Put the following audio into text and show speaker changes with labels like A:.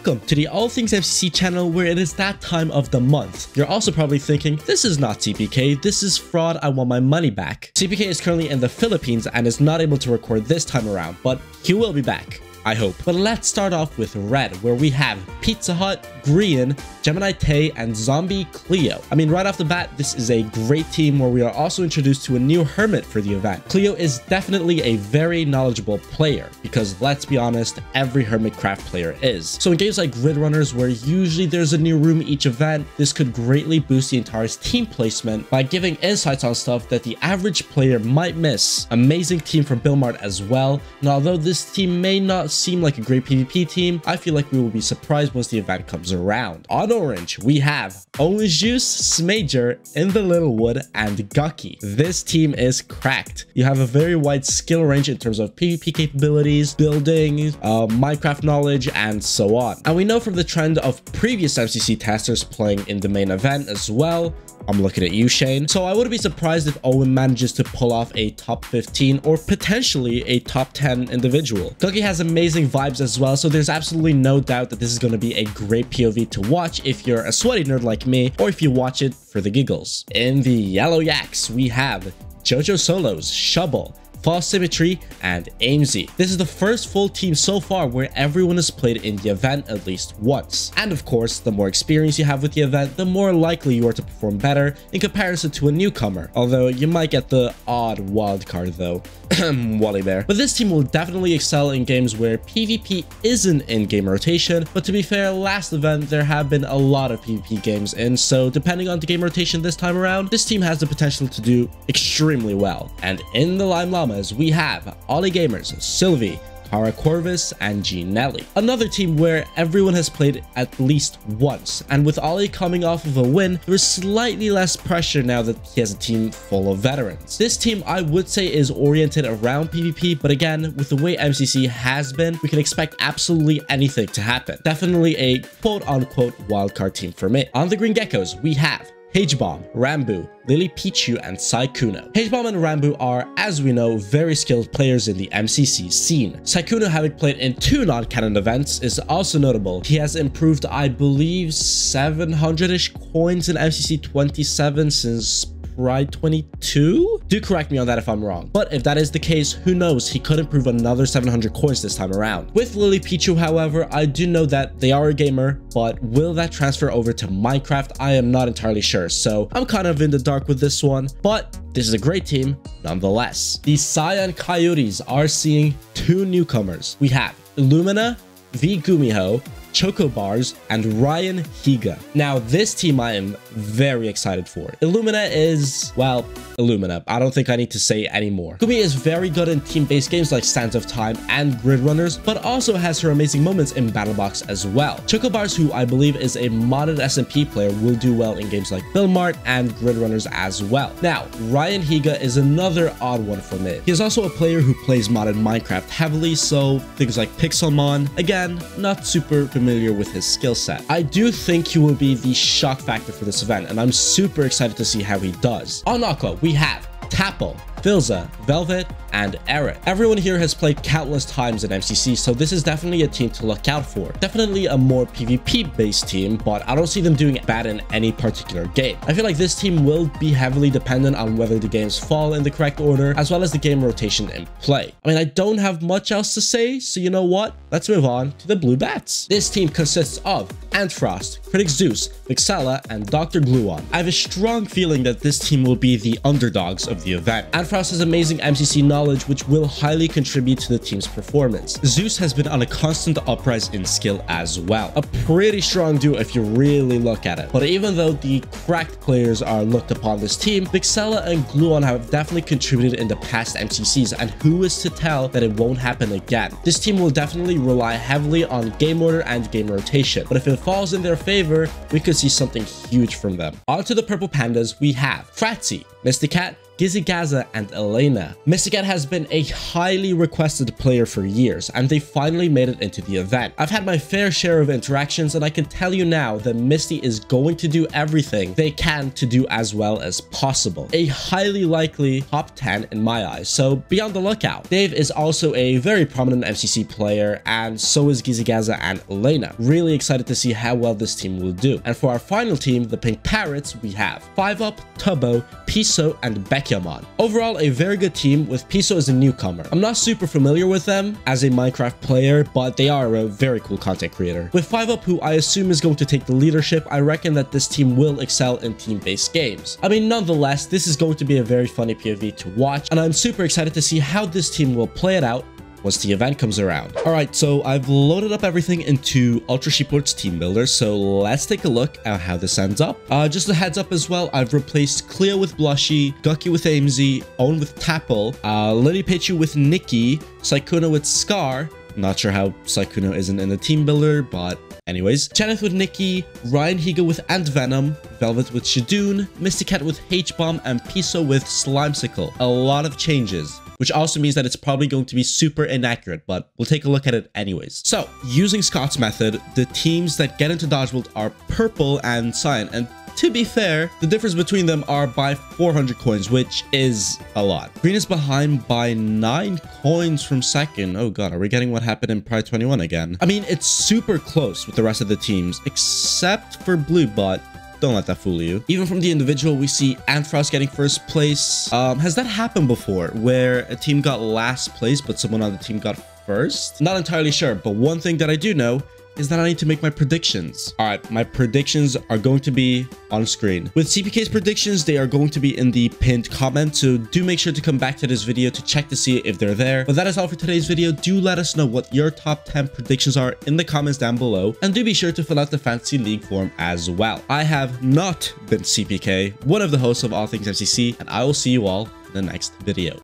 A: welcome to the All Things MCC channel, where it is that time of the month. You're also probably thinking, this is not Seapeekay, this is fraud, I want my money back. Seapeekay is currently in the Philippines and is not able to record this time around, but he will be back, I hope. But let's start off with Red, where we have Pizza Hut, Grian, Gemini Tay, and Zombie Cleo. I mean, right off the bat, this is a great team where we are also introduced to a new Hermit for the event. Cleo is definitely a very knowledgeable player, because let's be honest, every Hermit craft player is. So in games like Grid Runners, where usually there's a new room each event, this could greatly boost the entire team placement by giving insights on stuff that the average player might miss. Amazing team for Billmart as well, and although this team may not seem like a great PvP team, I feel like we will be surprised once the event comes around. On Orange, we have Orange Juice, Smager, In the Littlewood, and Gucky. This team is cracked. You have a very wide skill range in terms of PvP capabilities, building, Minecraft knowledge, and so on. And we know from the trend of previous MCC testers playing in the main event as well. I'm looking at you, Shane. So I wouldn't be surprised if Owen manages to pull off a top 15 or potentially a top 10 individual. Gucky has amazing vibes as well, so there's absolutely no doubt that this is going to be a great POV to watch if you're a sweaty nerd like me, or if you watch it for the giggles. In the Yellow Yaks, we have Jojo Solos, Shubble, False Symmetry, and AimZ. This is the first full team so far where everyone has played in the event at least once. And of course, the more experience you have with the event, the more likely you are to perform better in comparison to a newcomer. Although you might get the odd wildcard though. Wally Bear. But this team will definitely excel in games where PvP isn't in-game rotation, but to be fair, last event there have been a lot of PvP games in, so depending on the game rotation this time around, this team has the potential to do extremely well. And in the Lime Llamas, we have Ollie Gamers, Sylvie, Cara Corvus, and Ginelli. Another team where everyone has played at least once, and with Ollie coming off of a win, there is slightly less pressure now that he has a team full of veterans. This team, I would say, is oriented around PvP, but again, with the way MCC has been, we can expect absolutely anything to happen. Definitely a quote-unquote wildcard team for me. On the Green Geckos, we have H-Bomb, Rambu, Lily Pichu, and Saikuno. H-Bomb and Rambu are, as we know, very skilled players in the MCC scene. Saikuno, having played in 2 non-canon events, is also notable. He has improved, I believe, 700-ish coins in MCC 27 since Pride 22? Do correct me on that if I'm wrong. But if that is the case, who knows, he could improve another 700 coins this time around. With Lily Pichu, however, I do know that they are a gamer, but will that transfer over to Minecraft? I am not entirely sure, so I'm kind of in the dark with this one, but this is a great team nonetheless. The Cyan Coyotes are seeing 2 newcomers. We have Illumina, V Gumiho, Choco Bars, and Ryan Higa. Now, this team I am very excited for. Illumina is, well, Illumina. I don't think I need to say anymore. Gumi is very good in team-based games like Sands of Time and Grid Runners, but also has her amazing moments in Battlebox as well. Choco Bars, who I believe is a modded SMP player, will do well in games like Billmart and Grid Runners as well. Now, Ryan Higa is another odd one for me. He is also a player who plays modded Minecraft heavily, so things like Pixelmon, again, not super familiar with his skill set. I do think he will be the shock factor for this event, and I'm super excited to see how he does. On Aqua, we have Tapple, Filza, Velvet, and Eric. Everyone here has played countless times in MCC, so this is definitely a team to look out for. Definitely a more PvP-based team, but I don't see them doing bad in any particular game. I feel like this team will be heavily dependent on whether the games fall in the correct order, as well as the game rotation in play. I mean, I don't have much else to say, so you know what? Let's move on to the Blue Bats. This team consists of Antfrost, Critic Zeus, Vixella, and Dr. Gluon. I have a strong feeling that this team will be the underdogs of the event. Antfrost has amazing MCC knowledge, which will highly contribute to the team's performance. Zeus has been on a constant uprise in skill as well. A pretty strong duo if you really look at it. But even though the cracked players are looked upon this team, Vixella and Gluon have definitely contributed in the past MCCs, and who is to tell that it won't happen again? This team will definitely rely heavily on game order and game rotation, but if it falls in their favor, we could see something huge from them. On to the Purple Pandas, we have Fratzy, Mysticat, Gizigaza and Elena. Misty Cat has been a highly requested player for years, and they finally made it into the event. I've had my fair share of interactions, and I can tell you now that Misty is going to do everything they can to do as well as possible. A highly likely top 10 in my eyes, so be on the lookout. Dave is also a very prominent MCC player, and so is Gizigaza and Elena. Really excited to see how well this team will do. And for our final team, the Pink Parrots, we have 5UP, Tubbo, Piso, and Bekyamon. Overall, a very good team, with Piso as a newcomer. I'm not super familiar with them as a Minecraft player, but they are a very cool content creator. With 5UP, who I assume is going to take the leadership, I reckon that this team will excel in team-based games. I mean, nonetheless, this is going to be a very funny POV to watch, and I'm super excited to see how this team will play it out once the event comes around. Alright, so I've loaded up everything into Ultra Sheeplord's Team Builder, so let's take a look at how this ends up. Just a heads up as well, I've replaced Cleo with Blushy, Gucky with AMZ, Owen with Tapple, Lily Pichu with Nikki, Sykkuno with Scar. Not sure how Sykkuno isn't in the Team Builder, but anyways. Janeth with Nikki, Ryan Higa with Ant Venom, Velvet with Shadoon, Misty Cat with H-Bomb, and Piso with Slimesicle. A lot of changes, which also means that it's probably going to be super inaccurate, but we'll take a look at it anyways. So, using Scott's method, the teams that get into Dodge World are Purple and Cyan, and to be fair, the difference between them are by 400 coins, which is a lot. Green is behind by 9 coins from second. Oh god, are we getting what happened in Pride 21 again? I mean, it's super close with the rest of the teams, except for Blue, but don't let that fool you. Even from the individual, we see Anthros getting first place. Has that happened before, where a team got last place, but someone on the team got first? Not entirely sure, but one thing that I do know is that I need to make my predictions. All right, my predictions are going to be on screen. With Seapeekay's predictions, they are going to be in the pinned comment, so do make sure to come back to this video to check to see if they're there. But that is all for today's video. Do let us know what your top 10 predictions are in the comments down below, and do be sure to fill out the Fantasy League form as well. I have not been Seapeekay, one of the hosts of All Things MCC, and I will see you all in the next video.